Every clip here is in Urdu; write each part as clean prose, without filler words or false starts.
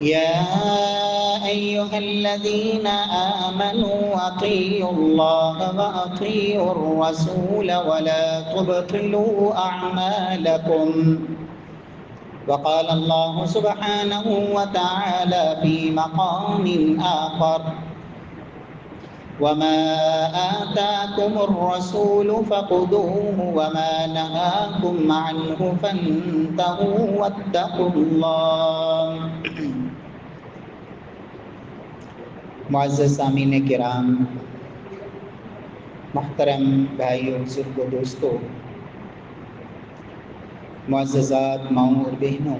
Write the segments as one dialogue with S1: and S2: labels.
S1: يا أيها الذين آمنوا أطيعوا الله وأطيعوا الرسول ولا تبطلوا أعمالكم. وقال الله سبحانه وتعالى في مقام آخر: وما آتاكم الرسول فخذوه وما نهاكم عنه فانتهوا واتقوا الله. معزز سامعین کرام، محترم بھائیوں، بزرگوں، دوستوں، معززات ماؤں اور بہنوں،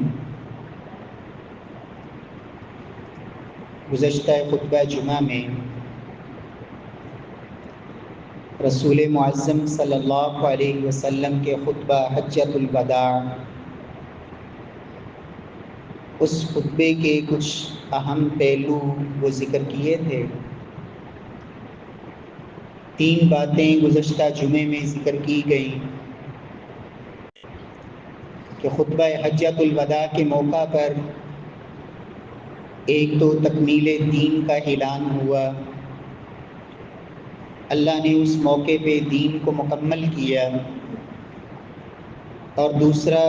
S1: گزشتہ خطبہ جمعہ میں رسول معظم صلی اللہ علیہ وسلم کے خطبہ حجۃ الوداع، اس خطبے کے کچھ اہم پہلو وہ ذکر کیے تھے۔ 3 باتیں گزشتہ جمعے میں ذکر کی گئیں کہ خطبہ حجۃ الوداع کے موقع پر ایک تو تکمیل دین کا اعلان ہوا، اللہ نے اس موقع پہ دین کو مکمل کیا، اور دوسرا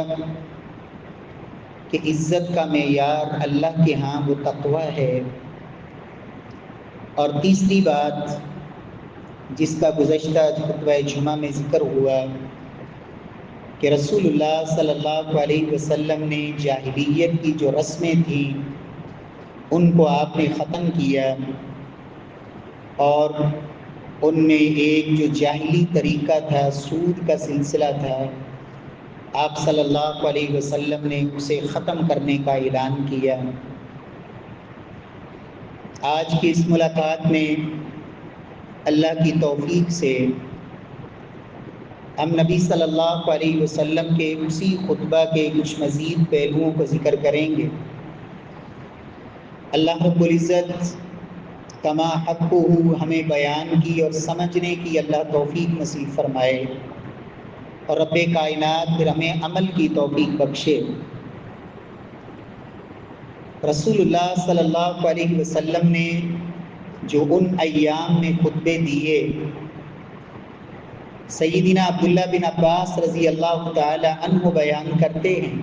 S1: کہ عزت کا معیار اللہ کے ہاں وہ تقوی ہے، اور تیسری بات جس کا گزشتہ خطبہ جمعہ میں ذکر ہوا کہ رسول اللہ صلی اللہ علیہ وسلم نے جاہلیت کی جو رسمیں تھیں ان کو آپ نے ختم کیا، اور ان میں ایک جو جاہلی طریقہ تھا، سود کا سلسلہ تھا، آپ صلی اللہ علیہ وسلم نے اسے ختم کرنے کا اعلان کیا۔ آج کی اس ملاقات میں اللہ کی توفیق سے ہم نبی صلی اللہ علیہ وسلم کے اسی خطبہ کے کچھ مزید پہلوؤں کو ذکر کریں گے۔ اللہ رب العزت کما حقہ ہمیں بیان کی اور سمجھنے کی اللہ توفیق نصیب فرمائے، اور رب کائنات پھر ہمیں عمل کی توفیق بخشے۔ رسول اللہ صلی اللہ علیہ وسلم نے جو ان ایام میں خطبے دیے، سیدنا عبداللہ بن عباس رضی اللہ تعالی عنہ بیان کرتے ہیں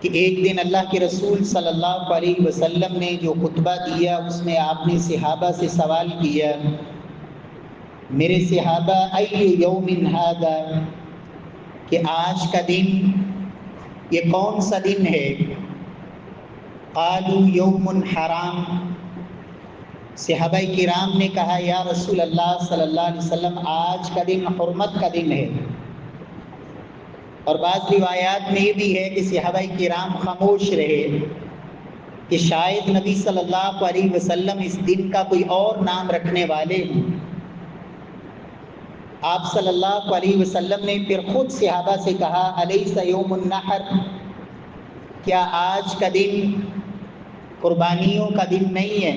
S1: کہ ایک دن اللہ کے رسول صلی اللہ علیہ وسلم نے جو خطبہ دیا اس میں آپ نے صحابہ سے سوال کیا: میرے صحابہ، ای یوم ھذا، کہ آج کا دن یہ کون سا دن ہے؟ قالوا یوم حرام، صحابہ کرام نے کہا یا رسول اللہ صلی اللہ علیہ وسلم آج کا دن حرمت کا دن ہے۔ اور بعض روایات میں یہ بھی ہے کہ صحابہ کرام خاموش رہے کہ شاید نبی صلی اللہ علیہ وسلم اس دن کا کوئی اور نام رکھنے والے ہیں۔ آپ صلی اللہ علیہ وسلم نے پھر خود صحابہ سے کہا الیس یوم النحر، کیا آج کا دن قربانیوں کا دن نہیں ہے؟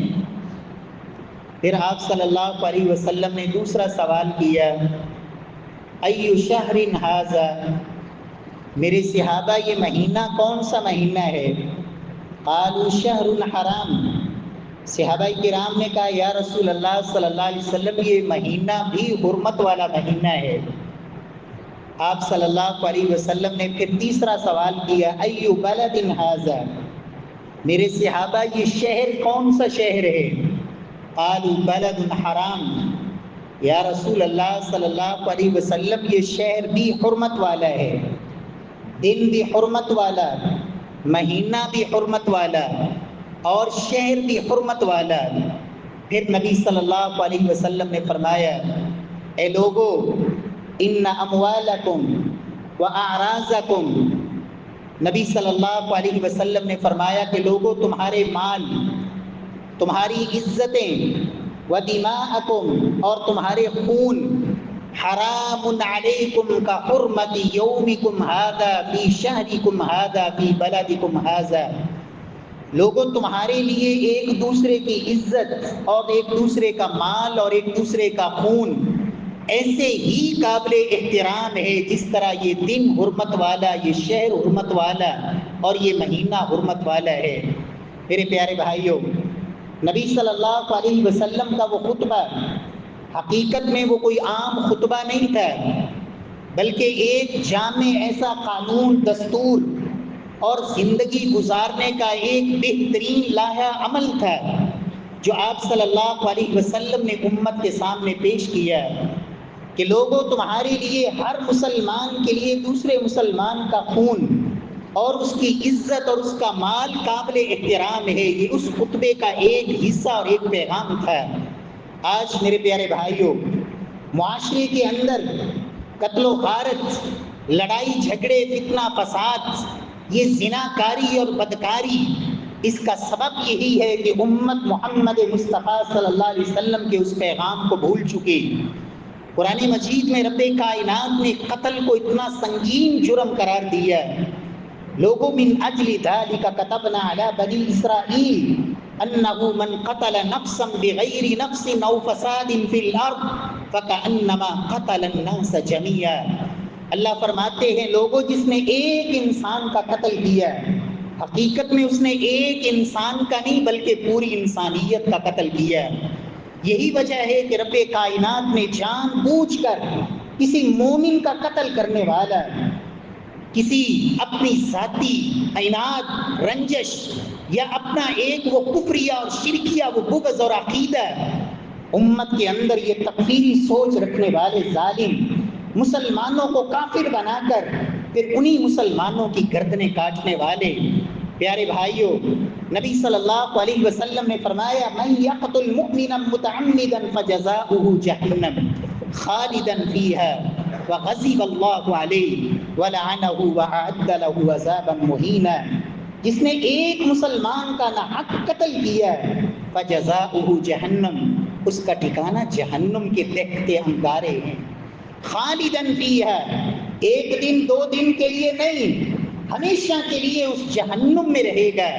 S1: پھر آپ صلی اللہ علیہ وسلم نے دوسرا سوال کیا ای شہر ھذا، میرے صحابہ یہ مہینہ کون سا مہینہ ہے؟ قالوا شہر الحرام، صحابہ کرام نے کہا یا رسول اللہ صلی اللہ علیہ وسلم یہ مہینہ بھی حرمت والا مہینہ ہے۔ آپ صلی اللہ علیہ وسلم نے پھر تیسرا سوال کیا ای بلد ھذا، میرے صحابہ یہ شہر کون سا شہر ہے؟ قالوا بلد حرام، یا رسول اللہ صلی اللہ علیہ وسلم یہ شہر بھی حرمت والا ہے، دن بھی حرمت والا، مہینہ بھی حرمت والا، اور شہر بھی حرمت والا۔ پھر نبی صلی اللہ علیہ وسلم نے فرمایا اے لوگو، ان اموالکم و اعراضکم، نبی صلی اللہ علیہ وسلم نے فرمایا کہ لوگو تمہارے مال، تمہاری عزتیں، و دماءکم، اور تمہارے خون، حرام علیکم کا حرمت یومکم ھذا فی شہرکم ھذا فی بلدکم ھذا، لوگوں تمہارے لیے ایک دوسرے کی عزت اور ایک دوسرے کا مال اور ایک دوسرے کا خون ایسے ہی قابل احترام ہے جس طرح یہ دن حرمت والا، یہ شہر حرمت والا، اور یہ مہینہ حرمت والا ہے۔ میرے پیارے بھائیوں، نبی صلی اللہ علیہ وسلم کا وہ خطبہ حقیقت میں وہ کوئی عام خطبہ نہیں تھا، بلکہ ایک جامع ایسا قانون، دستور اور زندگی گزارنے کا ایک بہترین لائحہ عمل تھا جو آپ صلی اللہ علیہ وسلم نے امت کے سامنے پیش کیا کہ لوگوں، تمہارے لیے، ہر مسلمان کے لیے دوسرے مسلمان کا خون اور اس کی عزت اور اس کا مال قابل احترام ہے۔ یہ اس خطبے کا ایک حصہ اور ایک پیغام تھا۔ آج میرے پیارے بھائیوں، معاشرے کے اندر قتل و غارت، لڑائی جھگڑے، فتنہ فساد، یہ زناکاری اور بدکاری، اس کا سبب یہی ہے کہ امت محمد مصطفیٰ صلی اللہ علیہ وسلم کے اس پیغام کو بھول چکی۔ قرآن مجید میں رب کائنات نے قتل کو اتنا سنگین جرم قرار دیا۔ لوگوں، من اجل ذلک کتبنا علی بنی اسرائیل انہ من قتل نفسا بغیر نفس او فساد فی الارض فکأنما قتل الناس جميعا۔ اللہ فرماتے ہیں، لوگوں، جس نے ایک انسان کا قتل کیا، حقیقت میں اس نے ایک انسان کا نہیں بلکہ پوری انسانیت کا قتل کیا۔ یہی وجہ ہے کہ رب کائنات نے جان بوجھ کر کسی مومن کا قتل کرنے والا، کسی اپنی ذاتی عناد، رنجش یا اپنا ایک وہ کفریہ اور شرکیہ وہ بغض اور عقیدہ، امت کے اندر یہ تکفیری سوچ رکھنے والے ظالم مسلمانوں کو کافر بنا کر پھر انہی مسلمانوں کی گردنیں کاٹنے والے، پیارے بھائیوں، نبی صلی اللہ علیہ وسلم نے فرمایا، من یقتل مؤمنا متعمدا فجزاؤہ جہنم خالدا فیہا وغضب اللہ علیہ ولعنہ وأعد له عذابا مہینا۔ جس نے ایک مسلمان کا ناحق قتل کیا، فجزاؤہ جہنم، اس کا ٹھکانہ جہنم کے دہتے انگارے ہیں، خالدا فیہا، ایک دن دو دن کے لیے نہیں، ہمیشہ کے لیے اس جہنم میں رہے گا۔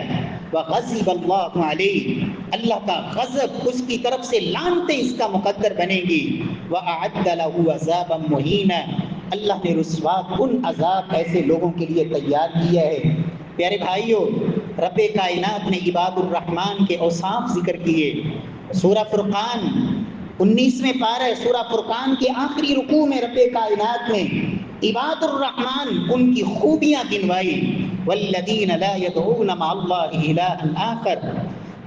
S1: وغضب اللہ علیہ، اللہ کا غضب، اس کی طرف سے لعنتیں اس کا مقدر بنے گی۔ وأعد له عذابا مہینا، اللہ نے رسوا کن عذاب ایسے لوگوں کے لیے تیار کیا ہے۔ پیارے بھائیوں، رب کائنات نے عباد الرحمن کے اوصاف ذکر کیے۔ سورہ فرقان 19ویں پارہ سورہ فرقان کے آخری رکوع میں رب کائنات نے عباد الرحمن، ان کی خوبیاں گنوائی۔ والذین لا يدعون مع اللہ الہا آخر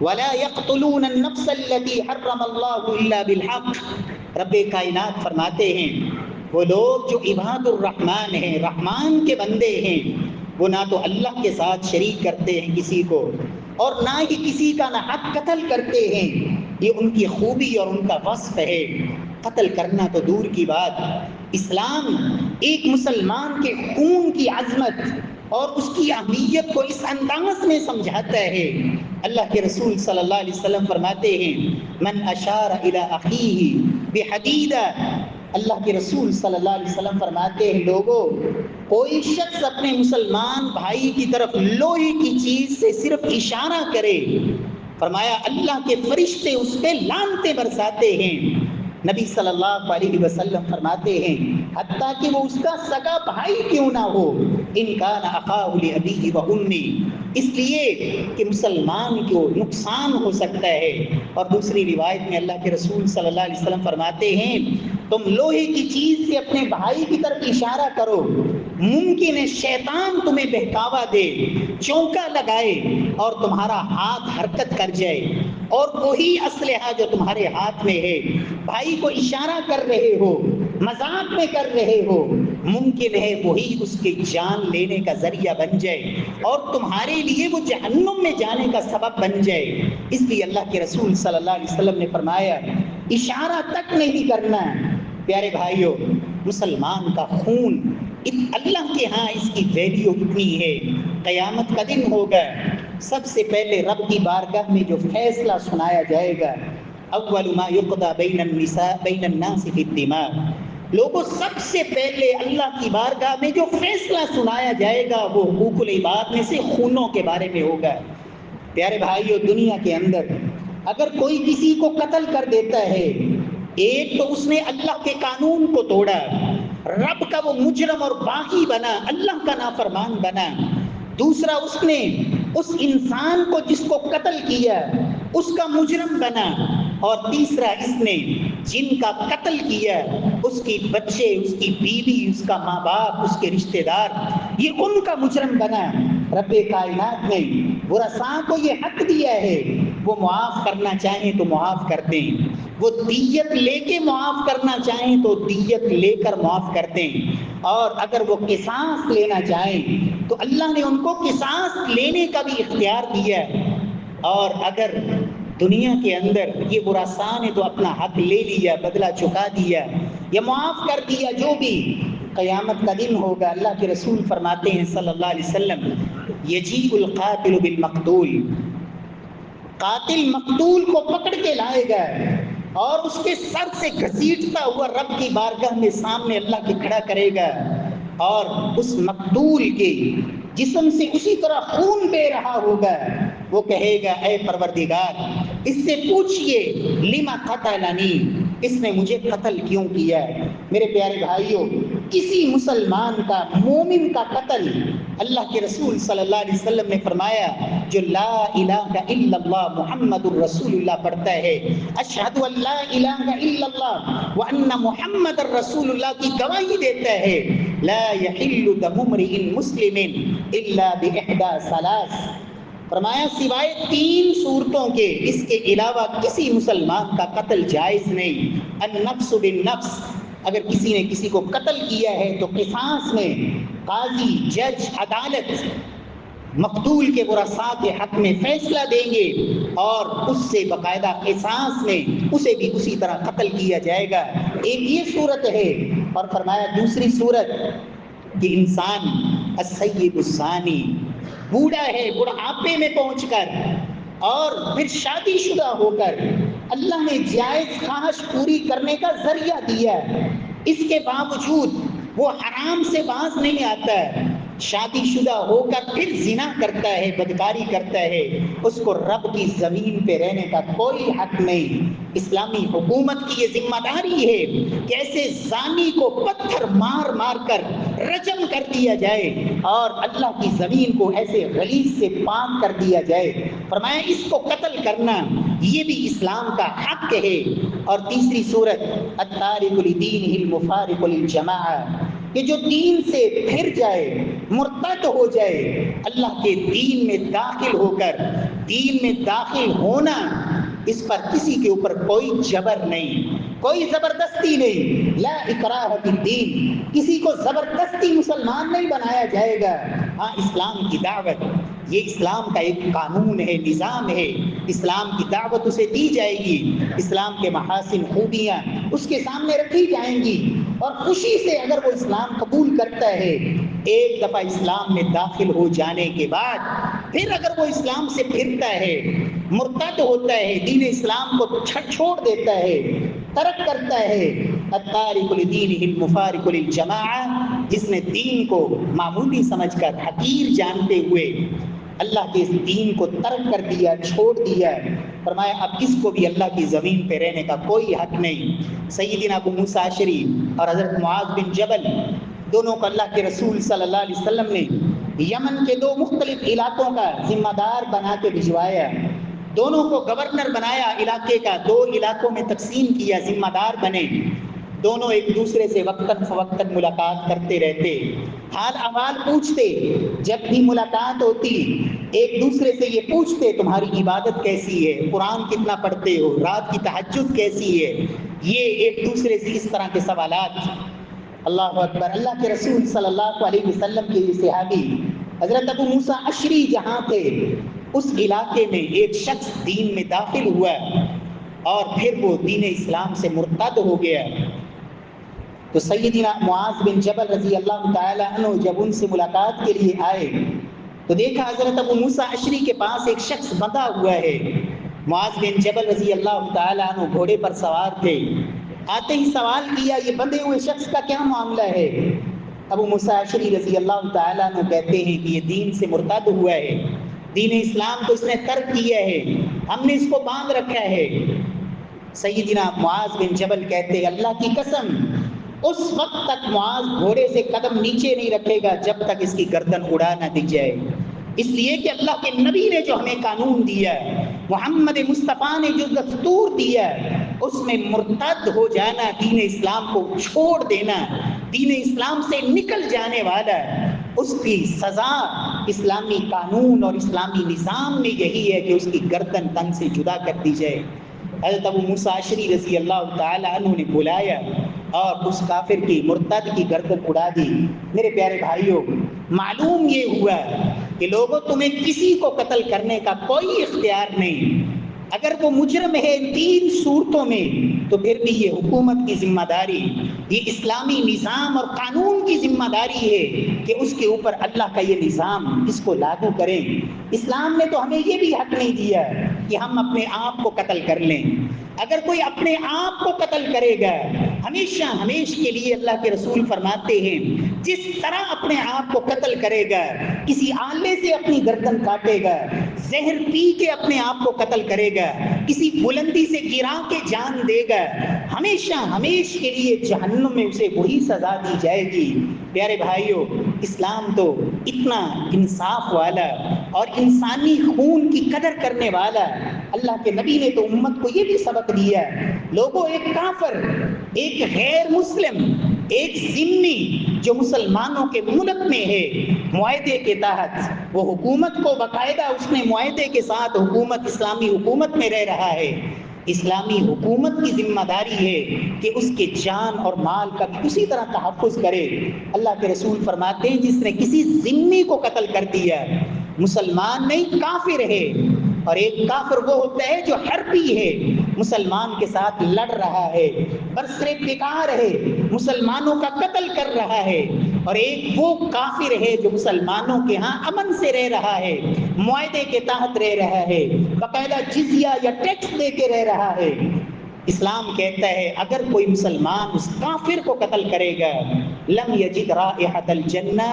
S1: ولا يقتلون النفس التي حرم اللہ الا بالحق۔ رب کائنات فرماتے ہیں، وہ لوگ جو عباد الرحمن ہیں، رحمان کے بندے ہیں، وہ نہ تو اللہ کے ساتھ شریک کرتے ہیں کسی کو، اور نہ ہی کسی کا نہ حق قتل کرتے ہیں۔ یہ ان کی خوبی اور ان کا وصف ہے۔ قتل کرنا تو دور کی بات، اسلام ایک مسلمان کے خون کی عظمت اور اس کی اہمیت کو اس انداز میں سمجھاتا ہے۔ اللہ کے رسول صلی اللہ علیہ وسلم فرماتے ہیں، من اشار الی اخیہ بحدیدہ، اللہ کے رسول صلی اللہ علیہ وسلم فرماتے ہیں، لوگوں، کوئی شخص اپنے مسلمان بھائی کی طرف لوہے کی چیز سے صرف اشارہ کرے، فرمایا اللہ کے فرشتے اس پہ لعنتیں برساتے ہیں۔ نبی صلی اللہ علیہ وسلم فرماتے ہیں، حتیٰ کہ وہ اس کا سگا بھائی کیوں نہ ہو، ان کان اخاہ لابیہ و امی، اس لیے کہ مسلمان کو نقصان ہو سکتا ہے۔ اور دوسری روایت میں اللہ کے رسول صلی اللہ علیہ وسلم فرماتے ہیں، تم لوہے کی چیز سے اپنے بھائی کی طرف اشارہ کرو، ممکن ہے شیطان تمہیں بہکاوا دے، چونکا لگائے اور تمہارا ہاتھ حرکت کر جائے، اور وہی اسلحہ جو تمہارے ہاتھ میں ہے، بھائی کو اشارہ کر رہے ہو، مذاق میں کر رہے ہو، ممکن ہے وہی اس کی جان لینے کا ذریعہ بن جائے اور تمہارے لیے وہ جہنم میں جانے کا سبب بن جائے۔ اس لیے اللہ کے رسول صلی اللہ علیہ وسلم نے فرمایا، اشارہ تک نہیں کرنا۔ پیارے بھائیوں، مسلمان کا خون اللہ کے ہاں اس کی ویلیو اتنی ہے، قیامت کا دن ہوگا، سب سے پہلے رب کی بارگاہ میں جو فیصلہ سنایا جائے گا، اول ما یقضی بین الناس فی الدماء، لوگوں سب سے پہلے اللہ کی بارگاہ میں جو فیصلہ سنایا جائے گا وہ حقوق العباد میں سے خونوں کے بارے میں ہوگا۔ پیارے بھائیوں، دنیا کے اندر اگر کوئی کسی کو قتل کر دیتا ہے، ایک تو اس نے اللہ کے قانون کو توڑا، رب کا وہ مجرم اور باغی بنا، اللہ کا نافرمان بنا، دوسرا اس نے اس انسان کو جس کو قتل کیا اس کا مجرم بنا، اور تیسرا اس نے جن کا قتل کیا اس کی بچے، اس کی بیوی، اس کا ماں باپ، اس کے رشتہ دار، یہ ان کا مجرم بنا۔ رب کائنات نے ورثاء کو یہ حق دیا ہے، وہ معاف کرنا چاہیں تو معاف کر دیں، وہ دیت لے کے معاف کرنا چاہیں تو دیت لے کر معاف کر دیں، اور اگر وہ قصاص لینا چاہیں تو اللہ نے ان کو قصاص لینے کا بھی اختیار دیا ہے۔ اور اگر دنیا کے اندر یہ ورثاء نے تو اپنا حق لے لیا، بدلہ چکا دیا یا معاف کر دیا، جو بھی قیامت کا دن ہوگا، اللہ کے رسول فرماتے ہیں صلی اللہ علیہ وسلم، یجیء القاتل بالمقتول، قاتل مقتول کو پکڑ کے لائے گا اور اس کے سر سے گھسیٹتا ہوا رب کی بارگاہ میں سامنے اللہ کے کھڑا کرے گا، اور اس مقتول کے جسم سے اسی طرح خون بہ رہا ہوگا۔ وہ کہے گا اے پروردگار اس سے پوچھئے لما قتلنی، اس نے مجھے قتل کیوں کیا ہے۔ میرے پیارے بھائیوں، کسی مسلمان کا، مومن کا قتل، اللہ کے رسول صلی اللہ علیہ وسلم نے فرمایا جو لا الہ الا اللہ محمد الرسول اللہ پڑھتا ہے، اشہد ان لا الہ الا اللہ وان محمد الرسول اللہ کی گواہی دیتا ہے، لا یحل دم امرئ مسلم الا باحدى ثلاث، فرمایا سوائے 3 صورتوں کے اس کے علاوہ کسی مسلمان کا قتل جائز نہیں۔ النفس بالنفس، اگر کسی نے کسی کو قتل کیا ہے تو قصاص میں قاضی، جج، عدالت مقتول کے ورثاء کے حق میں فیصلہ دیں گے، اور اس سے باقاعدہ قصاص میں اسے بھی اسی طرح قتل کیا جائے گا۔ ایک یہ صورت ہے، اور فرمایا دوسری صورت کہ انسان السید الثانی، بوڑھا ہے، بڑھاپے میں پہنچ کر اور پھر شادی شدہ ہو کر اللہ نے جائز خواہش پوری کرنے کا ذریعہ دیا، اس کے باوجود وہ حرام سے باز نہیں آتا ہے، شادی شدہ ہو کر پھر زنا کرتا ہے، بدکاری کرتا ہے، اس کو رب کی زمین پہ رہنے کا کوئی حق نہیں۔ اسلامی حکومت کی یہ ذمہ داری ہے کہ ایسے زانی کو پتھر مار مار کر رجم کر دیا جائے اور اللہ کی زمین کو ایسے غلیظ سے پاک کر دیا جائے۔ فرمایا اس کو قتل کرنا یہ بھی اسلام کا حق ہے۔ اور تیسری صورت التارک لدینہ المفارق للجماعہ، کہ جو دین سے پھر جائے، مرتد ہو جائے، اللہ کے دین میں داخل ہو کر، دین میں داخل ہونا اس پر کسی کے اوپر کوئی جبر نہیں، کوئی زبردستی نہیں، لا اکراہ فی الدین، کسی کو زبردستی مسلمان نہیں بنایا جائے گا۔ ہاں اسلام کی دعوت، یہ اسلام کا ایک قانون ہے، نظام ہے، اسلام کی دعوت اسے دی جائے گی، اسلام کے محاسن، خوبیاں اس کے سامنے رکھی جائیں گی، اور خوشی سے اگر وہ اسلام قبول کرتا ہے، ایک دفعہ اسلام میں داخل ہو جانے کے بعد پھر اگر وہ اسلام سے پھرتا ہے، مرتد ہوتا ہے، دین اسلام کو چھوڑ دیتا ہے، ترک کرتا ہے، التارک لدینہ المفارق للجماعہ، جس نے دین کو معمولی سمجھ کر، حقیر جانتے ہوئے اللہ کے اس دین کو ترک کر دیا، چھوڑ دیا، فرمایا اب اس کو بھی اللہ کی زمین پہ رہنے کا کوئی حق نہیں۔ سیدنا ابو موسیٰ اشعری اور حضرت معاذ بن جبل دونوں کو اللہ کے رسول صلی اللہ علیہ وسلم نے یمن کے 2 مختلف علاقوں کا ذمہ دار بنا کے بھجوایا، دونوں کو گورنر بنایا، علاقے کا 2 علاقوں میں تقسیم کیا، ذمہ دار بنے، دونوں ایک دوسرے سے وقتاً فوقتاً ملاقات کرتے رہتے، حال احوال پوچھتے، جب بھی ملاقات ہوتی ایک دوسرے سے یہ پوچھتے تمہاری عبادت کیسی ہے، قرآن کتنا پڑھتے ہو، رات کی تہجد کیسی ہے، یہ ایک دوسرے سے اس طرح کے سوالات۔ اللہ اکبر، اللہ کے رسول صلی اللہ علیہ وسلم کے صحابی حضرت ابو موسیٰ اشعری جہاں تھے، اس علاقے میں ایک شخص دین میں داخل ہوا اور پھر وہ دین اسلام سے مرتد ہو گیا، تو سیدنا معاذ بن جبل رضی اللہ تعالی عنہ جب ان سے ملاقات کے لیے آئے تو دیکھا حضرت ابو موسیٰ اشعری کے پاس ایک شخص بندھا ہوا ہے۔ معاذ بن جبل رضی اللہ تعالی عنہ گھوڑے پر سوار تھے، آتے ہی سوال کیا یہ بندھے ہوئے شخص کا کیا معاملہ ہے؟ ابو موسیٰ اشعری رضی اللہ تعالی عنہ کہتے ہیں کہ یہ دین سے مرتد ہوا ہے، دین اسلام کو اس نے ترک کیا ہے، ہم نے اس کو باندھ رکھا ہے۔ سیدنا معاذ بن جبل کہتے ہیں اللہ کی قسم اس وقت تک معاذ گھوڑے سے قدم نیچے نہیں رکھے گا جب تک اس کی گردن اڑا نہ دی جائے۔ اس لیے کہ اللہ کے نبی نے جو ہمیں قانون دیا ہے، محمد مصطفیٰ نے جو دستور دیا ہے، اس میں مرتد ہو جانا، دین اسلام کو چھوڑ دینا، دین اسلام سے نکل جانے والا ہے، اس کی سزا اسلامی قانون اور اسلامی نظام میں یہی ہے کہ اس کی گردن تن سے جدا کر دی جائے۔ حضرت ابو موسیٰ اشعری رضی اللہ تعالی عنہ نے بلایا اور اس کافر کی، مرتد کی گردن اڑا دی۔ میرے پیارے بھائیوں، معلوم یہ ہوا کہ لوگوں تمہیں کسی کو قتل کرنے کا کوئی اختیار نہیں، اگر وہ مجرم ہے 3 صورتوں میں تو پھر بھی یہ حکومت کی ذمہ داری، یہ اسلامی نظام اور قانون کی ذمہ داری ہے کہ اس کے اوپر اللہ کا یہ نظام اس کو لاگو کریں۔ اسلام نے تو ہمیں یہ بھی حق نہیں دیا کہ ہم اپنے آپ کو قتل کر لیں۔ اگر کوئی اپنے آپ کو قتل کرے گا، ہمیشہ ہمیشہ کے لیے اللہ کے رسول فرماتے ہیں جس طرح اپنے آپ کو قتل کرے گا، کسی آلے سے اپنی گردن کاٹے گا، زہر پی کے اپنے آپ کو قتل کرے گا، کسی بلندی سے گرا کے جان دے گا، ہمیشہ ہمیشہ کے لیے جہنم میں اسے وہی سزا دی جائے گی۔ پیارے بھائیوں، اسلام تو اتنا انصاف والا اور انسانی خون کی قدر کرنے والا، اللہ کے نبی نے تو امت کو یہ بھی سبق دیا، لوگوں ایک کافر، ایک غیر مسلم، ایک ذمہ جو مسلمانوں کے ملک میں ہے، معاہدے کے تحت وہ حکومت کو باقاعدہ اس نے معاہدے کے ساتھ حکومت، اسلامی حکومت میں رہ رہا ہے، اسلامی حکومت کی ذمہ داری ہے کہ اس کے جان اور مال کا بھی اسی طرح تحفظ کرے۔ اللہ کے رسول فرماتے ہیں جس نے کسی ذمہ کو قتل کر دیا، مسلمان نہیں کافر ہے، اور ایک کافر وہ ہوتا ہے جو حربی ہے، مسلمان کے ساتھ لڑ رہا ہے، برسر پیکار ہے، مسلمانوں کا قتل کر رہا ہے، اور ایک وہ کافر ہے جو مسلمانوں کے ہاں امن سے رہ رہا ہے، معاہدے کے تحت رہ رہا ہے، باقاعدہ جزیہ یا ٹیکس دے کے رہ رہا ہے۔ اسلام کہتا ہے اگر کوئی مسلمان اس کافر کو قتل کرے گا، لم یجد رائحۃ الجنہ،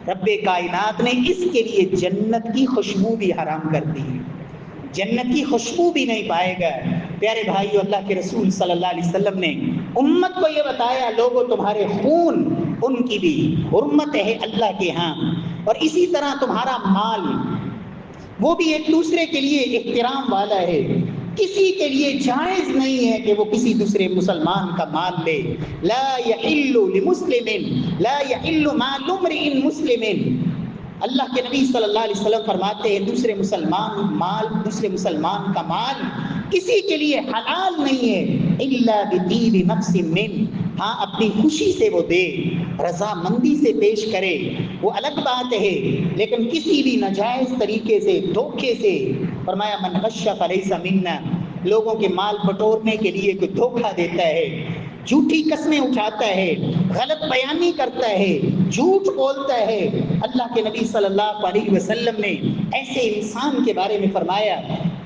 S1: رب کائنات نے اس کے لیے جنت کی خوشبو بھی حرام کر دی، جنت کی خوشبو بھی نہیں پائے گا۔ پیارے بھائیو، اللہ کے رسول صلی اللہ علیہ وسلم نے امت کو یہ بتایا، لوگوں تمہارے خون ان کی بھی حرمت ہے اللہ کے ہاں، اور اسی طرح تمہارا مال وہ بھی ایک دوسرے کے لیے احترام والا ہے، کسی کے لیے جائز نہیں ہے کہ وہ کسی دوسرے مسلمان کا مال لے۔ لا یحل لمسلم لا یحل مال امرئ مسلم، اللہ کے نبی صلی اللہ علیہ وسلم فرماتے ہیں دوسرے مسلمان کا مال کسی کے لیے حلال نہیں ہے، الا بطیب نفس من، ہاں اپنی خوشی سے وہ دے، رضامندی سے پیش کرے، وہ الگ بات ہے، لیکن کسی بھی ناجائز طریقے سے، دھوکے سے، فرمایا من غش فلیس منا، لوگوں کے مال بٹورنے کے لیے کوئی دھوکہ دیتا ہے، جھوٹی قسمیں اٹھاتا ہے، غلط بیانی کرتا ہے، جھوٹ بولتا ہے، اللہ کے نبی صلی اللہ علیہ وسلم نے ایسے انسان کے بارے میں فرمایا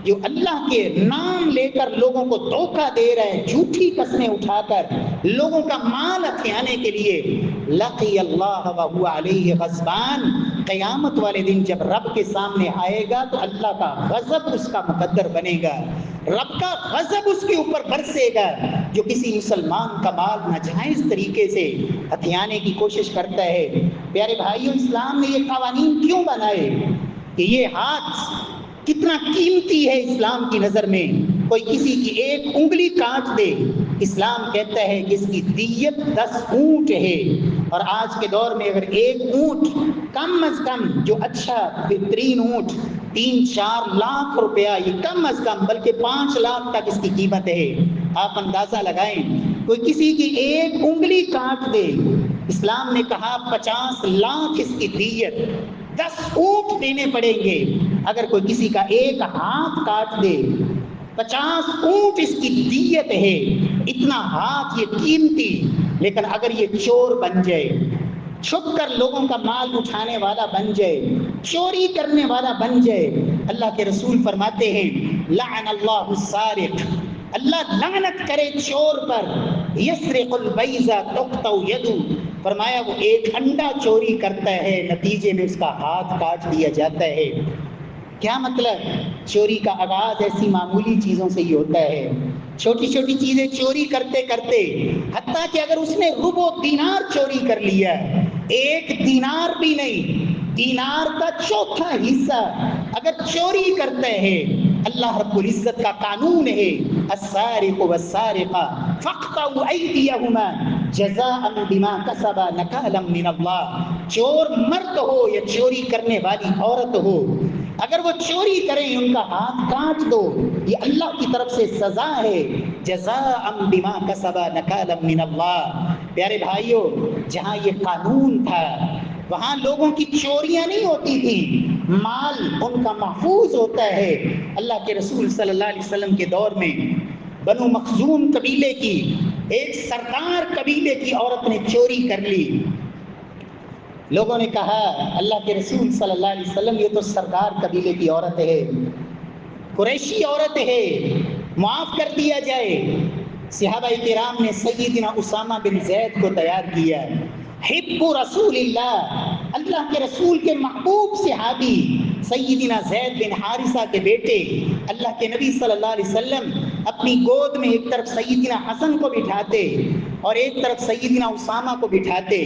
S1: جو اللہ کے نام لے کر لوگوں کو دھوکہ دے رہا ہے، جھوٹی قسمیں اٹھا کر لوگوں کا مال ہتھیانے کے لیے، لقی اللہ وہو علیہ غضبان، قیامت والے دن جب رب کے سامنے آئے گا تو اللہ کا غضب اس کا مقدر بنے گا، رب کا غضب اس کے اوپر برسے گا جو کسی مسلمان کا مال ناجائز طریقے سے ہتھیانے کی کوشش کرتا ہے۔ پیارے بھائیوں، اسلام نے یہ قوانین کیوں بنائے کہ یہ ہاتھ کتنا قیمتی ہے اسلام کی نظر میں، کوئی کسی کی ایک انگلی کاٹ دے، اسلام کہتا ہے کہ اس کی دیت 10 اونٹ ہے، اور آج کے دور میں اگر ایک اونٹ کم از کم جو اچھا بہترین اونٹ 3-4 لاکھ روپیہ، یہ کم از کم بلکہ 5 لاکھ تک اس کی قیمت ہے، آپ اندازہ لگائیں، کوئی کسی کی ایک انگلی کاٹ دے، اسلام نے کہا 50 لاکھ اس کی دیت، 10 اونٹ دینے پڑیں گے، اگر کوئی کسی کا ایک ہاتھ کاٹ دے 50 اونٹ اس کی دیت ہے، اتنا ہاتھ یہ قیمتی، لیکن اگر یہ چور بن جائے، چھپ کر لوگوں کا مال اٹھانے والا بن جائے، چوری کرنے والا بن جائے، اللہ کے رسول فرماتے ہیں لعن اللہ السارق، اللہ لعنت کرے چور پر، یسرق البیض تقطع یدہ، فرمایا وہ ایک انڈا چوری کرتا ہے، نتیجے میں اس کا ہاتھ کاٹ دیا جاتا ہے۔ کیا مطلب؟ چوری کا آغاز ایسی معمولی چیزوں سے ہی ہوتا ہے، چھوٹی چھوٹی چیزیں چوری کرتے کرتے، حتیٰ کہ اگر اس نے ربع دینار چوری کر لیا، 1 دینار بھی نہیں، دینار کا چوتھا حصہ اگر چوری کرتے ہیں، اللہ رب العزت کا قانون ہے السارق والسارقہ فاقطعوا ایدیہما جزاء بما کسبا نکالا من اللہ، چور مرد ہو یا چوری کرنے والی عورت ہو، اگر وہ چوری کریں ان کا ہاتھ کاٹ دو، یہ اللہ کی طرف سے سزا ہے، جزاء بما کسبا نکالا من اللہ۔ پیارے بھائیوں، جہاں یہ قانون تھا وہاں لوگوں کی چوریاں نہیں ہوتی تھیں، مال ان کا محفوظ ہوتا ہے۔ اللہ کے رسول صلی اللہ علیہ وسلم کے دور میں بنو مخزوم قبیلے کی ایک سردار قبیلے کی عورت نے چوری کر لی۔ لوگوں نے کہا اللہ کے رسول صلی اللہ علیہ وسلم یہ تو سردار قبیلے کی عورت ہے، قریشی عورت ہے، معاف کر دیا جائے۔ صحابہ کرام نے سیدنا اسامہ بن زید کو تیار کیا، حب رسول اللہ کے رسول کے محبوب صحابی سیدنا زید بن حارثہ کے بیٹے، اللہ کے نبی صلی اللہ علیہ وسلم اپنی گود میں ایک طرف سیدنا حسن کو بٹھاتے اور ایک طرف سیدنا اسامہ کو بٹھاتے،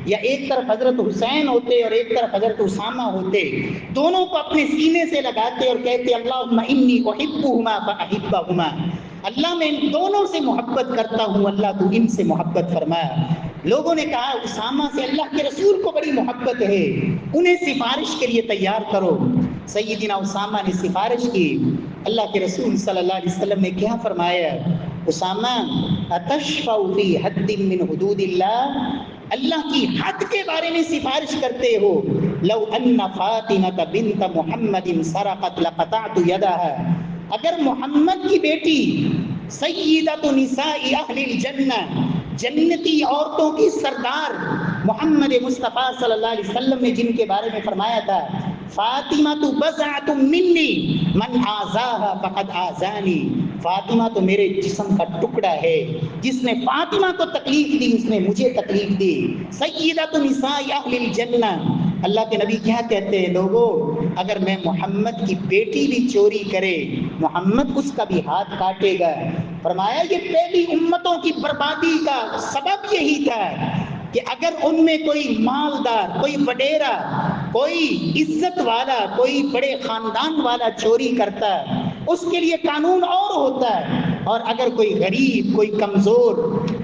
S1: یا ایک طرف حضرت حسین ہوتے اور ایک طرف حضرت اسامہ ہوتے، دونوں کو اپنے سینے سے لگاتے اور کہتے اللہم انی احبہما فاحبہما، اللہ میں ان دونوں سے محبت کرتا ہوں، اللہ تو ان سے محبت فرمایا۔ لوگوں نے کہا اسامہ سے اللہ کے رسول کو بڑی محبت ہے، انہیں سفارش کے لیے تیار کرو۔ سیدنا اسامہ نے سفارش کی، اللہ کے رسول صلی اللہ علیہ وسلم نے کیا فرمایا؟ اسامہ اتشفع فی حد من حدود اللہ، اللہ کی حد کے بارے میں سفارش کرتے ہو؟ لو ان فاطمہ بنت محمد سرقت لقطعت یدها، اگر محمد کی بیٹی سیدۃ نساء اہل الجنہ، جنتی عورتوں کی سردار محمد مصطفیٰ صلی اللہ علیہ وسلم نے جن کے بارے میں فرمایا تھا فاطمہ تو بضعۃ منی من آذاہا فقد آذانی، فاطمہ تو میرے جسم کا ٹکڑا ہے، جس نے فاطمہ کو تکلیف دی اس نے مجھے تکلیف دی۔ سیدۃ نساء اہل الجنہ، اللہ کے نبی کیا کہتے ہیں؟ لوگوں اگر میں محمد کی بیٹی بھی چوری کرے محمد اس کا بھی ہاتھ کاٹے گا۔ فرمایا یہ پہلی امتوں کی بربادی کا سبب یہی تھا کہ اگر ان میں کوئی مالدار، کوئی وڈیرا، کوئی عزت والا، کوئی بڑے خاندان والا چوری کرتا اس کے لیے قانون اور ہوتا ہے، اور اگر کوئی غریب، کوئی کمزور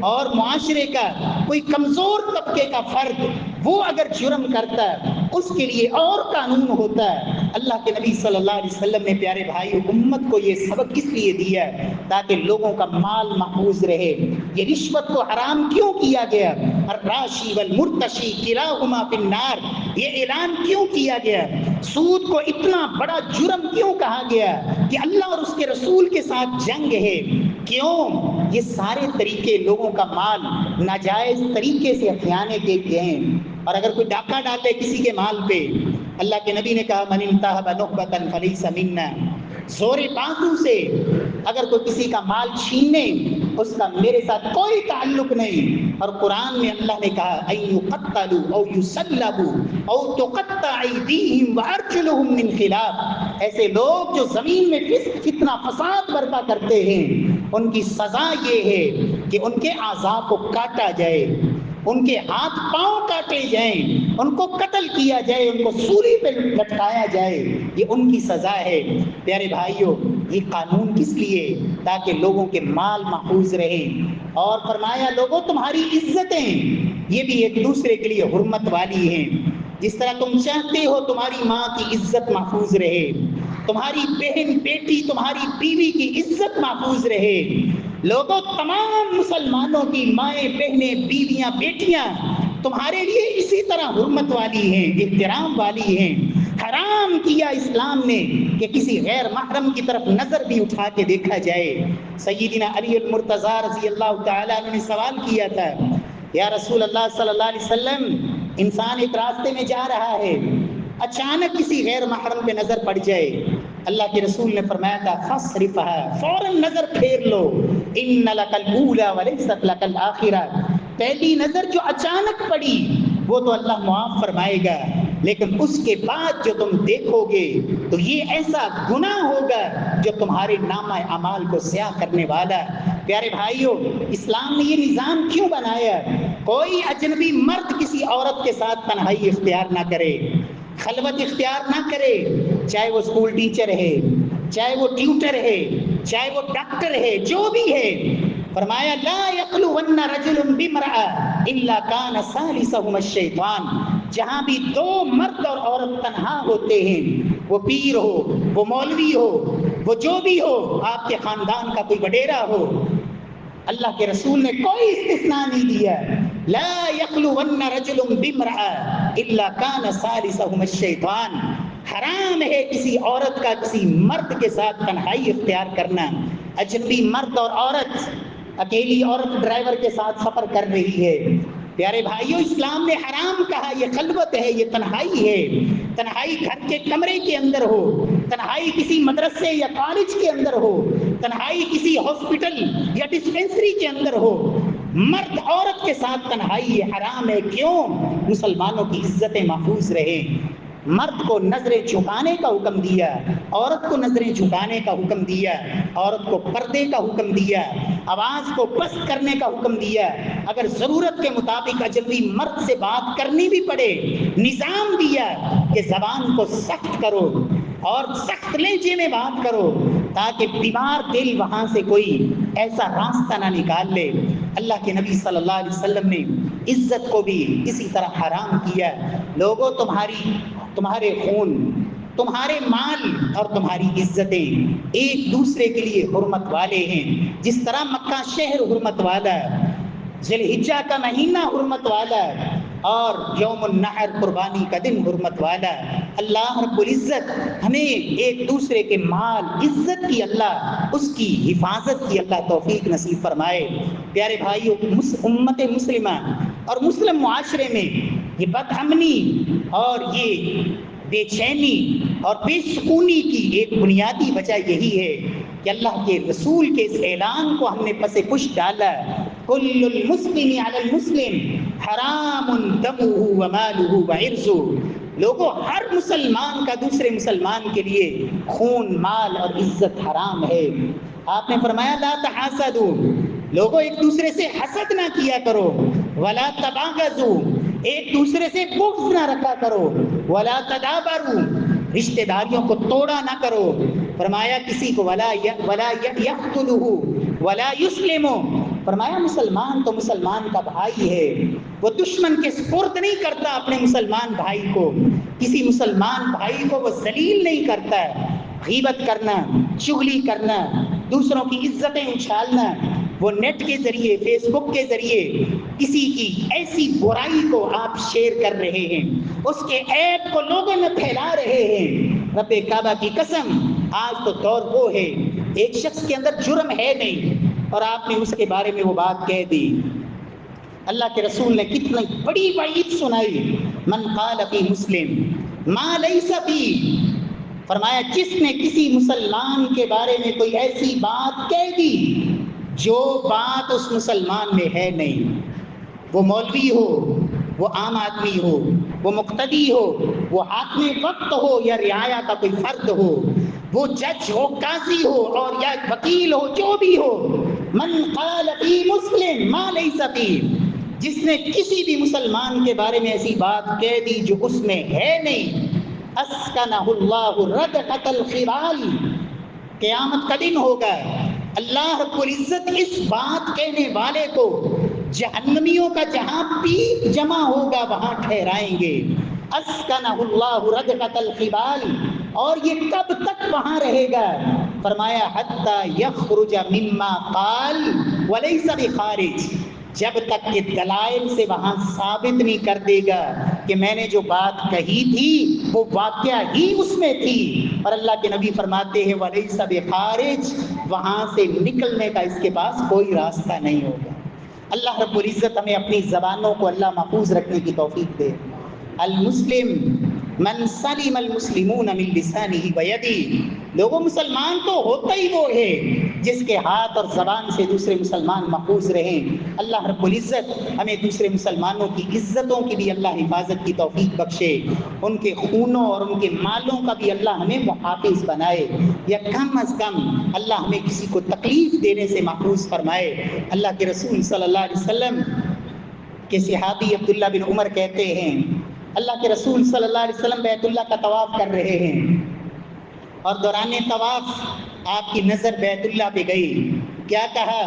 S1: اور معاشرے کا کوئی کمزور طبقے کا فرد وہ اگر جرم کرتا ہے اس کے لیے اور قانون ہوتا ہے۔ اللہ کے نبی صلی اللہ علیہ وسلم نے پیارے بھائی امت کو یہ سبق اس لیے دیا تاکہ لوگوں کا مال محفوظ رہے۔ یہ رشوت کو حرام کیوں کیا گیا؟ الراشی والمرتشی کلاہما فی النار، یہ اعلان کیوں کیا گیا؟ سود کو اتنا بڑا جرم کیوں کہا گیا کہ اللہ اور اس کے رسول کے ساتھ جنگ ہے؟ کیوں؟ یہ سارے طریقے لوگوں کا مال ناجائز طریقے سے ہتھیانے کے ہیں، اور اگر کوئی ڈاکہ ڈالے کسی کے مال پہ، اللہ کے نبی نے کہا من انتہب نہبۃ فلیس منا، زور بازو سے اگر کوئی کسی کا مال چھینے اس کا میرے ساتھ کوئی تعلق نہیں۔ اور قرآن میں اللہ نے کہا ان یقتلوا او یصلبوا او تقطع ایدیہم وارجلہم من خلاف، ایسے لوگ جو زمین میں فسق فتنہ فساد برپا کرتے ہیں ان کی سزا یہ ہے کہ ان کے اعضاء کو کاٹا جائے، ان کے ہاتھ پاؤں کاٹے جائیں، ان کو قتل کیا جائے، ان کو سولی پہ لٹکایا جائے، یہ ان کی سزا ہے۔ پیارے بھائیوں یہ قانون کس لیے؟ تاکہ لوگوں کے مال محفوظ رہیں، اور فرمایا لوگوں تمہاری عزتیں یہ بھی ایک دوسرے کے لیے حرمت والی ہیں، جس طرح تم چاہتے ہو تمہاری ماں کی عزت محفوظ رہے، تمہاری بہن بیٹی تمہاری بیوی کی عزت محفوظ رہے۔ لوگوں تمام مسلمانوں کی مائیں بہنیں بیویاں بیٹیاں تمہارے لیے اسی طرح حرمت والی ہیں، احترام والی ہیں۔ حرام کیا اسلام نے کہ کسی غیر محرم کی طرف نظر بھی اٹھا کے دیکھا جائے۔ سیدنا علی المرتضیٰ رضی اللہ تعالیٰ عنہ نے سوال کیا تھا یا رسول اللہ صلی اللہ علیہ وسلم، انسان ایک راستے میں جا رہا ہے، اچانک کسی غیر محرم پہ نظر پڑ جائے، اللہ کے رسول نے فرمایا تھا فاصرفها، فوراً نظر پھیر لو، ان لک الاولی ولیست لک الاخرہ، پہلی نظر جو اچانک پڑی وہ تو اللہ معاف فرمائے گا، لیکن اس کے بعد جو تم دیکھو گے تو یہ ایسا گناہ ہوگا جو تمہارے نامہ اعمال کو سیاہ کرنے والا۔ پیارے بھائیوں اسلام نے یہ نظام کیوں بنایا؟ کوئی اجنبی مرد کسی عورت کے ساتھ تنہائی اختیار نہ کرے، خلوت اختیار نہ کرے، چاہے وہ اسکول ٹیچر ہے، چاہے وہ ٹیوٹر ہے، چاہے وہ ڈاکٹر ہے، جو بھی ہے۔ فرمایا لا یخلون رجل بامرأة الا کان ثالثہما الشیطان، جہاں بھی دو مرد اور عورت تنہا ہوتے ہیں، وہ پیر ہو، وہ مولوی ہو، وہ جو بھی ہو، آپ کے خاندان کا کوئی وڈیرا ہو، اللہ کے رسول نے کوئی استثناء نہیں دیا۔ لا یخلون رجل بامرأة الا کان ثالثہما الشیطان، حرام ہے کسی عورت کا کسی مرد کے ساتھ تنہائی اختیار کرنا۔ اجنبی مرد اور عورت، اکیلی عورت ڈرائیور کے ساتھ سفر کر رہی ہے، پیارے بھائیوں اسلام نے حرام کہا، یہ خلوت ہے، یہ تنہائی ہے۔ تنہائی گھر کے کمرے کے اندر ہو، تنہائی کسی مدرسے یا کالج کے اندر ہو، تنہائی کسی ہاسپٹل یا ڈسپنسری کے اندر ہو، مرد عورت کے ساتھ تنہائی یہ حرام ہے۔ کیوں؟ مسلمانوں کی عزتیں محفوظ رہیں۔ مرد کو نظریں جھکانے کا حکم دیا، عورت کو نظریں جھکانے کا حکم دیا، عورت کو پردے کا حکم دیا، آواز کو پست کرنے کا حکم دیا، اگر ضرورت کے مطابق اجنبی مرد سے بات کرنی بھی پڑے نظام دیا کہ زبان کو سخت کرو اور سخت لہجے میں بات کرو تاکہ بیمار دل وہاں سے کوئی ایسا راستہ نہ نکال لے۔ اللہ کے نبی صلی اللہ علیہ وسلم نے عزت کو بھی اسی طرح حرام کیا۔ لوگوں تمہارے خون، تمہارے مال اور تمہاری عزتیں ایک دوسرے کے لیے حرمت والے ہیں۔ جس طرح مکہ شہر حرمت والا ہے، ذی الحجہ کا مہینہ حرمت والا ہے، اور یوم النحر قربانی کا دن حرمت والا ہے۔ اللہ رب العزت ہمیں ایک دوسرے کے مال عزت کی اللہ اس کی حفاظت کی اللہ توفیق نصیب فرمائے۔ پیارے بھائیو، امت مسلمہ اور مسلم معاشرے میں یہ بد امنی اور یہ بے چینی اور بے سکونی کی ایک بنیادی وجہ یہی ہے کہ اللہ کے رسول کے اس اعلان کو ہم نے پس پش ڈالا، کل المسلم علی المسلم حرام دمہ ومالہ وعرضہ۔ لوگوں، ہر مسلمان کا دوسرے مسلمان کے لیے خون، مال اور عزت حرام ہے۔ آپ نے فرمایا لا تحاسدوا، لوگوں ایک دوسرے سے حسد نہ کیا کرو، ولا تباغضوا، ایک دوسرے سے بغض نہ رکھا کرو، ولا تدابروا، رشتہ داریوں کو توڑا نہ کرو۔ فرمایا کسی کو ولا یقتلہ ولا یسلم، فرمایا مسلمان تو مسلمان کا بھائی ہے، وہ دشمن کے سپرد نہیں کرتا اپنے مسلمان بھائی کو، کسی مسلمان بھائی کو وہ ذلیل نہیں کرتا۔ غیبت کرنا، چغلی کرنا، دوسروں کی عزتیں اچھالنا، وہ نیٹ کے ذریعے، فیس بک کے ذریعے کسی کی ایسی برائی کو آپ شیئر کر رہے ہیں، اس کے عیب کو لوگوں میں پھیلا رہے ہیں۔ رب کعبہ کی قسم، آج تو دور وہ ہے ایک شخص کے اندر جرم ہے نہیں اور آپ نے اس کے بارے میں وہ بات کہہ دی۔ اللہ کے رسول نے کتنی بڑی وعید سنائی، من قال فی مسلم ما لیس فی، فرمایا جس نے کسی مسلمان کے بارے میں کوئی ایسی بات کہہ دی جو بات اس مسلمان میں ہے نہیں، وہ مولوی ہو، وہ عام آدمی ہو، وہ مقتدی ہو، وہ حاکم وقت ہو یا رعایا کا کوئی فرد ہو، وہ جج ہو، قاضی ہو اور یا وکیل ہو، جو بھی ہو، من قال فی مسلم ما لیس فی، جس نے کسی بھی مسلمان کے بارے میں ایسی بات کہہ دی جو اس میں ہے نہیں، اسکنہ اللہ ردغۃ الخبال، قیامت کا دن ہوگا، اللہ رب العزت اس بات کہنے والے کو جہنمیوں کا جہاں پیپ جمع ہوگا وہاں ٹھہرائیں گے۔ اسکنہ اللہ ردغۃ الخبال، اور یہ کب تک وہاں رہے گا؟ فرمایا حتی یخرج مما قال ولیس بخارج، جب تک کہ دلائل سے وہاں ثابت نہیں کر دے گا کہ میں نے جو بات کہی تھی وہ واقعہ ہی اس میں تھی۔ اور اللہ کے نبی فرماتے ہیں وَلَيْسَ بِخَارِج، وہاں سے نکلنے کا اس کے پاس کوئی راستہ نہیں ہوگا۔ اللہ رب العزت ہمیں اپنی زبانوں کو اللہ محفوظ رکھنے کی توفیق دے۔ المسلم من سلم المسلمون من لسانہ ویدہ، لوگوں مسلمان تو ہوتا ہی وہ ہے جس کے ہاتھ اور زبان سے دوسرے مسلمان محفوظ رہیں۔ اللہ رب العزت ہمیں دوسرے مسلمانوں کی عزتوں کی بھی اللہ حفاظت کی توفیق بخشے، ان کے خونوں اور ان کے مالوں کا بھی اللہ ہمیں محافظ بنائے، یا کم از کم اللہ ہمیں کسی کو تکلیف دینے سے محفوظ فرمائے۔ اللہ کے رسول صلی اللہ علیہ وسلم کے صحابی عبداللہ بن عمر کہتے ہیں اللہ کے رسول صلی اللہ علیہ وسلم بیت اللہ کا طواف کر رہے ہیں اور دوران طواف آپ کی نظر بیت اللہ پہ گئی. کیا کہا؟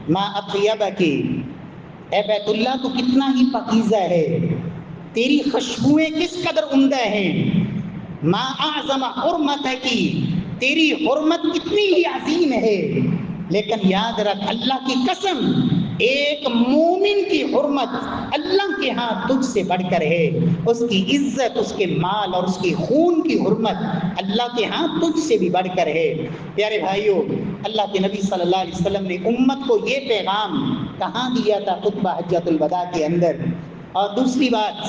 S1: ما اطیبک، اے بیت اللہ تو کتنا ہی پاکیزہ ہے، تیری خوشبوئیں کس قدر عمدہ ہیں. ما اعظم حرمتک، تیری حرمت کتنی ہی عظیم ہے. لیکن یاد رکھ، اللہ کی قسم، ایک مومن کی حرمت اللہ کے ہاں تجھ سے بڑھ کر ہے. اس کی عزت، اس کے مال اور اس کی خون کی حرمت اللہ کے ہاں تجھ سے بھی بڑھ کر ہے. پیارے بھائیوں، اللہ کے نبی صلی اللہ علیہ وسلم نے امت کو یہ پیغام کہاں دیا تھا؟ خطبہ حجۃ الوداع کے اندر. اور دوسری بات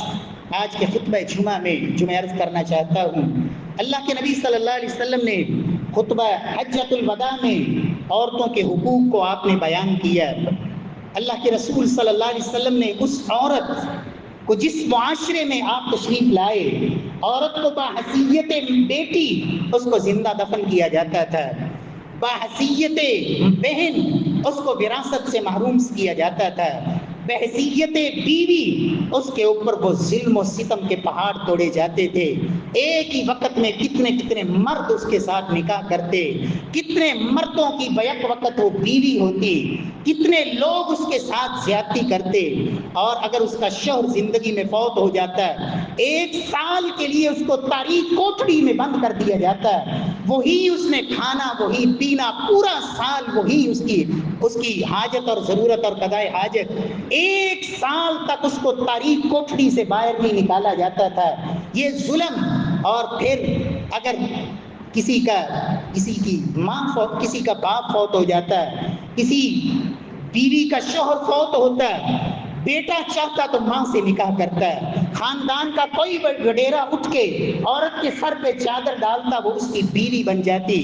S1: آج کے خطبہ جمعہ میں جو میں عرض کرنا چاہتا ہوں، اللہ کے نبی صلی اللہ علیہ وسلم نے خطبہ حجۃ الوداع میں عورتوں کے حقوق کو آپ نے بیان کیا. اللہ کے رسول صلی اللہ علیہ وسلم نے اس عورت کو، جس معاشرے میں آپ تشریف لائے، عورت کو باحیثیت بیٹی اس کو زندہ دفن کیا جاتا تھا، باحیثیت بہن اس کو وراثت سے محروم کیا جاتا تھا، بحیثیت بیوی اس کے اوپر وہ ظلم و ستم کے پہاڑ توڑے جاتے تھے. ایک ہی وقت میں کتنے کتنے مرد اس کے ساتھ نکاح کرتے، کتنے مردوں کی بیک وقت وہ بیوی ہوتی، کتنے لوگ اس کے ساتھ زیادتی کرتے. اور اگر اس کا شوہر زندگی میں فوت ہو جاتا ہے، 1 سال کے لیے اس کو تاریک کوٹڑی میں بند کر دیا جاتا ہے. وہی اس نے کھانا، وہی پینا، پورا سال وہی اس کی حاجت اور ضرورت اور قضائے حاجت. 1 سال تک اس کو تاریک کوٹڑی سے باہر نہیں نکالا جاتا تھا. یہ ظلم. اور پھر اگر کسی کی ماں کسی کا باپ فوت ہو جاتا ہے، کسی بیوی کا شوہر فوت ہوتا ہے، بیٹا چاہتا تو ماں سے نکاح کرتا ہے. خاندان کا کوئی وڈیرا اٹھ کے عورت کے سر پہ چادر ڈالتا، وہ اس کی بیوی بن جاتی.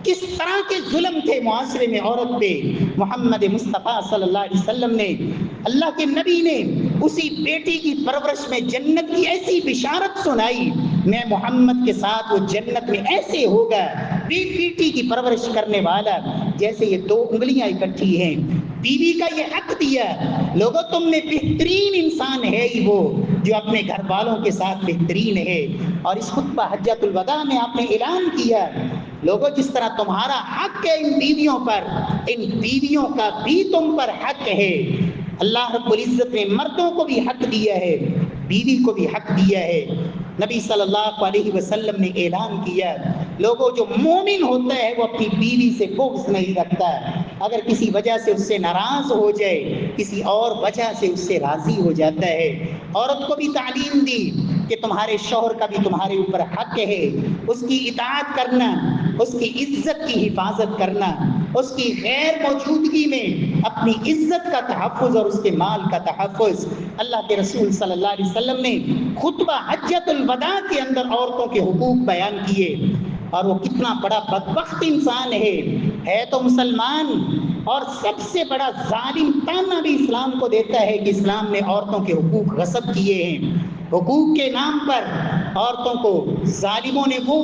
S1: کس طرح کے ظلم تھے معاشرے میں عورت پہ. محمد مصطفیٰ صلی اللہ علیہ وسلم نے، اللہ کے نبی نے اسی بیٹی کی پرورش میں جنت کی ایسی بشارت سنائی، میں محمد کے ساتھ وہ جنت میں ایسے ہوگا بیٹی کی پرورش کرنے والا جیسے یہ 2 انگلیاں اکٹھی ہیں. بیوی کا یہ حق دیا، لوگوں تم میں بہترین انسان ہے ہی وہ جو اپنے گھر والوں کے ساتھ بہترین ہے. اور اس خطبہ حجۃ الوداع میں آپ نے اعلان کیا، لوگوں جس طرح تمہارا حق ہے ان بیویوں پر، ان بیویوں کا بھی تم پر حق ہے. اللہ رب العزت نے مردوں کو بھی حق دیا ہے، بیوی کو بھی حق دیا ہے. نبی صلی اللہ علیہ وسلم نے اعلان کیا، لوگوں جو مومن ہوتا ہے وہ اپنی بیوی سے بغض نہیں رکھتا. اگر کسی وجہ سے اس سے ناراض ہو جائے، کسی اور وجہ سے اس سے راضی ہو جاتا ہے. عورت کو بھی تعلیم دی کہ تمہارے شوہر کا بھی تمہارے اوپر حق ہے، اس کی اطاعت کرنا، اس کی عزت کی حفاظت کرنا، اس کی غیر موجودگی میں اپنی عزت کا تحفظ اور اس کے مال کا تحفظ. اللہ کے رسول صلی اللہ علیہ وسلم نے خطبہ حجۃ الوداع کے اندر عورتوں کے حقوق بیان کیے. اور وہ کتنا بڑا بدبخت انسان ہے تو مسلمان، اور سب سے بڑا ظالم تانا بھی اسلام کو دیتا ہے کہ اسلام نے عورتوں کے حقوق غصب کیے ہیں. حقوق کے نام پر عورتوں کو ظالموں نے وہ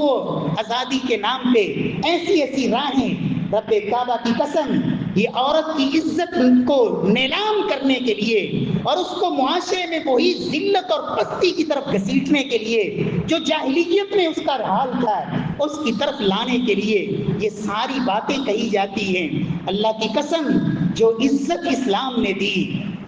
S1: آزادی کے نام پہ ایسی راہیں، رب کعبہ کی قسم، یہ عورت کی عزت کو نیلام کرنے کے لیے اور اس کو معاشرے میں وہی ذلت اور پستی کی طرف گھسیٹنے کے لیے جو جاہلیت میں اس کا حال تھا، اس کی طرف لانے کے لیے یہ ساری باتیں کہی جاتی ہیں. اللہ کی قسم، جو عزت اسلام نے دی،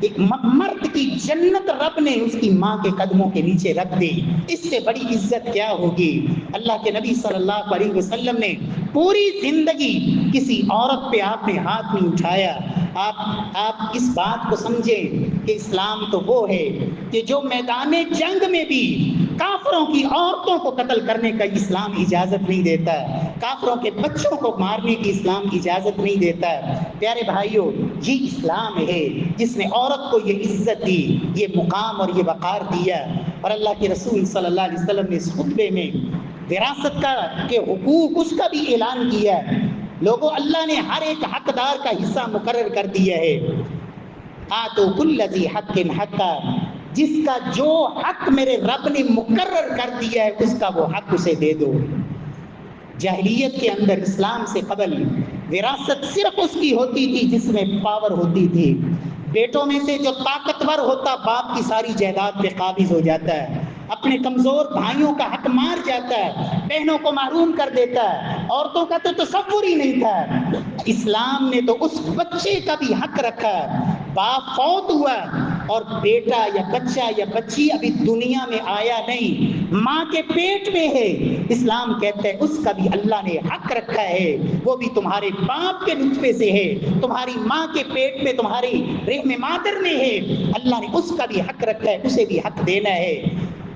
S1: ایک مرد کی جنت رب نے اس کی ماں کے قدموں کے نیچے رکھ دی، اس سے بڑی عزت کیا ہوگی. اللہ کے نبی صلی اللہ علیہ وسلم نے پوری زندگی کسی عورت پہ آپ نے ہاتھ نہیں اٹھایا. آپ اس بات کو سمجھیں کہ اسلام تو وہ ہے کہ جو میدان جنگ میں بھی کافروں کی عورتوں کو قتل کرنے کا اسلام اجازت نہیں دیتا، کافروں کے بچوں کو مارنے کی اسلام اجازت نہیں دیتا. پیارے بھائیوں، یہ اسلام ہے جس نے عورت کو یہ عزت دی، یہ مقام اور یہ وقار دیا. اور اللہ کے رسول صلی اللہ علیہ وسلم نے اس خطبے میں وراثت کے حقوق اس کا بھی اعلان کیا. لوگوں، اللہ نے ہر ایک حقدار کا حصہ مقرر کر دیا ہے. آتو کل ذی حق حقا، جس کا جو حق میرے رب نے مقرر کر دیا ہے اس کا وہ حق اسے دے دو. جاہلیت کے اندر، اسلام سے قبل، وراثت صرف اس کی ہوتی تھی جس میں پاور ہوتی تھی. بیٹوں میں سے جو طاقتور ہوتا باپ کی ساری جائیداد پہ قابض ہو جاتا ہے. اپنے کمزور بھائیوں کا حق مار جاتا ہے، بہنوں کو محروم کر دیتا ہے، عورتوں کا تو تصور ہی نہیں تھا۔ اسلام نے تو اس بچے کا بھی حق رکھا، باپ فوت ہوا اور بیٹا یا بچہ یا بچی ابھی دنیا میں آیا نہیں، ماں کے پیٹ میں ہے، اسلام کہتا ہے اس کا بھی اللہ نے حق رکھا ہے، وہ بھی تمہارے باپ کے نطفے سے ہے، تمہاری ماں کے پیٹ میں تمہاری رحم مادر میں ہے، اللہ نے اس کا بھی حق رکھا ہے، اسے بھی حق دینا ہے۔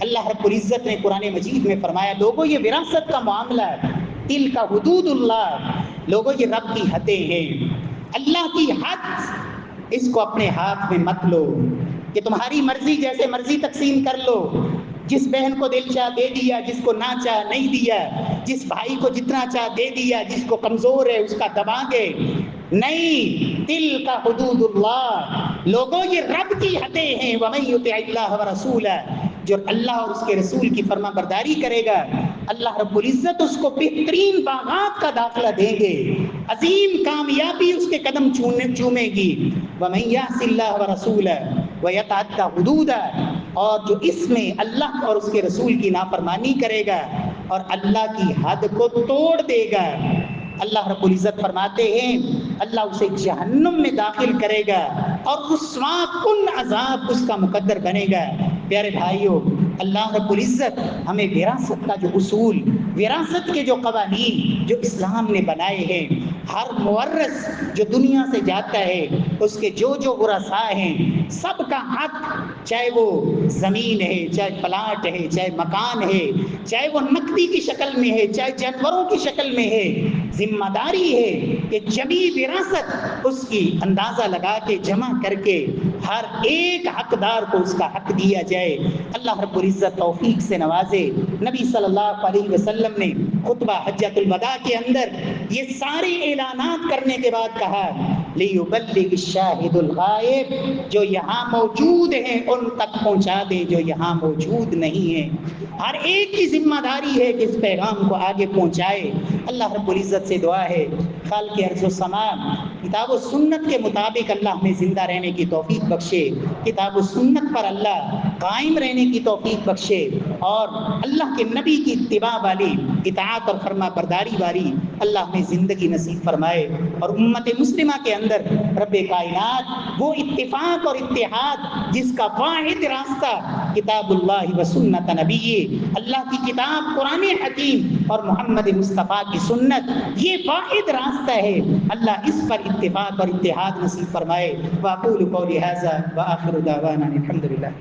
S1: اللہ رب العزت نے قرآن مجید میں فرمایا لوگوں یہ وراثت کا معاملہ ہے، تل کا حدود اللہ، لوگوں یہ رب کی حدیں ہیں، اللہ کی حد اس کو اپنے ہاتھ میں مت لو کہ تمہاری مرضی جیسے مرضی تقسیم کر لو، جس بہن کو دل چاہ دے دیا، جس کو نہ چاہ نہیں دیا، جس بھائی کو جتنا چاہ دے دیا، جس کو کمزور ہے اس کا دبا گے، نہیں، دل کا حدود اللہ، لوگوں یہ رب کی حدیں ہیں، وَمَن يُطِعِ اللَّهَ وَرَسُولَهُ، جو اللہ اور اس کے رسول کی فرما برداری کرے گا اللہ رب العزت اس کو بہترین باغات کا داخلہ دیں گے، عظیم کامیابی اس کے قدم چومے گی۔ وَمَن يَعْصِ اللَّهَ وَرَسُولَهُ وَيَتَعَدَّ حُدُودَهُ، اور جو اس میں اللہ اور اس کے رسول کی نافرمانی کرے گا اور اللہ کی حد کو توڑ دے گا، اللہ رب العزت فرماتے ہیں اللہ اسے جہنم میں داخل کرے گا اور رسوا کن عذاب اس کا مقدر بنے گا۔ پیارے بھائیوں، اللہ رب العزت ہمیں وراثت کا جو اصول، وراثت کے جو قوانین جو اسلام نے بنائے ہیں، ہر مورث جو دنیا سے جاتا ہے اس کے جو ورثاء ہیں سب کا حق، چاہے وہ زمین ہے، چاہے پلاٹ ہے، چاہے مکان ہے، چاہے وہ نقدی کی شکل میں ہے، چاہے جانوروں کی شکل میں ہے، ذمہ داری ہے کہ جمی وراثت اس کی اندازہ لگا کے جمع کر کے ہر ایک حقدار کو اس کا حق دیا جائے۔ اللہ رب العزت توفیق سے نوازے۔ نبی صلی اللہ علیہ وسلم نے خطبہ حجۃ الوداع کے اندر یہ سارے اعلانات کرنے کے بعد کہا لِيُبَلِّغِ الشَّاهِدُ الْغَائِبَ، جو یہاں موجود ہیں ان تک پہنچا دیں جو یہاں موجود نہیں ہیں۔ ہر ایک کی ذمہ داری ہے کہ اس پیغام کو آگے پہنچائے۔ اللہ رب العزت سے دعا ہے خالق ارض و سما کتاب و سنت کے مطابق اللہ ہمیں زندہ رہنے کی توفیق بخشے، کتاب و سنت پر اللہ قائم رہنے کی توفیق بخشے، اور اللہ کے نبی کی اتباع والی اطاعت اور فرما برداری والی اللہ ہمیں زندگی نصیب فرمائے، اور امت مسلمہ کے اندر رب کائنات وہ اتفاق اور اتحاد جس کا واحد راستہ کتاب اللہ و سنت نبی، اللہ کی کتاب قرآن حکیم اور محمد مصطفیٰ کی سنت، یہ واحد راستہ ہے، اللہ اس پر اتفاق اور اتحاد نصیب فرمائے۔ واقول قولی ھذا وآخر دعوانا الحمد للہ۔